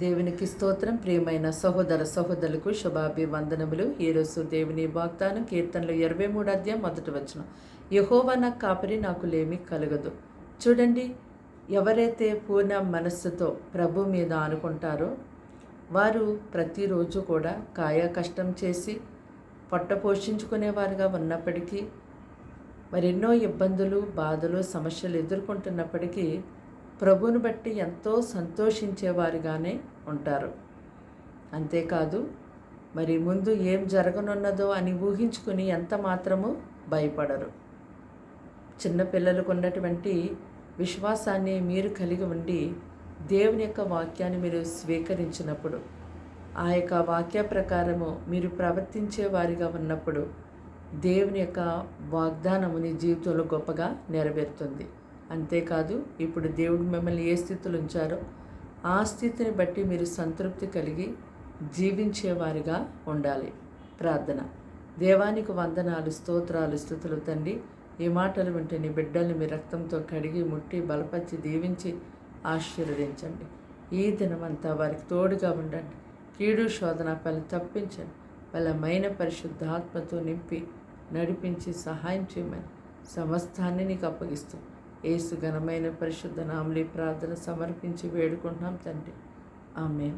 దేవునికి స్తోత్రం. ప్రియమైన సహోదర సహోదరులకు శుభాభివందనములు. ఈరోజు దేవుని వాగ్దానం కీర్తనలు 23 అధ్యాయం 1 వచనం. యెహోవా నా కాపరి, నాకు లేమి కలగదు. చూడండి, ఎవరైతే పూర్ణ మనస్సుతో ప్రభు మీద ఆనుకుంటారో వారు ప్రతిరోజు కూడా కాయ కష్టం చేసి పొట్ట పోషించుకునేవారుగా ఉన్నప్పటికీ, మరెన్నో ఇబ్బందులు, బాధలు, సమస్యలు ఎదుర్కొంటున్నప్పటికీ ప్రభువును బట్టి ఎంతో సంతోషించేవారుగానే ఉంటారు. అంతేకాదు, మరి ముందు ఏం జరగనున్నదో అని ఊహించుకుని ఎంత మాత్రము భయపడరు. చిన్నపిల్లలకు ఉన్నటువంటి విశ్వాసాన్ని మీరు కలిగి ఉండి దేవుని యొక్క వాక్యాన్ని మీరు స్వీకరించినప్పుడు, ఆ యొక్క వాక్య ప్రకారము మీరు ప్రవర్తించే వారిగా ఉన్నప్పుడు దేవుని యొక్క వాగ్దానము నీ జీవితంలో గొప్పగా నెరవేరుతుంది. అంతేకాదు, ఇప్పుడు దేవుడు మిమ్మల్ని ఏ స్థితిలో ఉంచారో ఆ స్థితిని బట్టి మీరు సంతృప్తి కలిగి జీవించేవారిగా ఉండాలి. ప్రార్థన. దేవానికి వందనాలు, స్తోత్రాలు, స్తుతులు తండ్రి. ఈ మాటలు వింటే నీ బిడ్డల్ని మీ రక్తంతో కడిగి ముట్టి బలపరిచి దీవించి ఆశీర్వదించండి. ఈ దినమంతా వారికి తోడుగా ఉండండి. కీడు శోధన పని తప్పించండి. బలమైన పరిశుద్ధాత్మతో నింపి నడిపించి సహాయం చేయమని సమస్తాన్ని నీకు అప్పగిస్తూ యేసు ఘనమైన పరిశుద్ధ నామములో ప్రార్థన సమర్పించి వేడుకుంటున్నాం తండ్రి. ఆమేన్.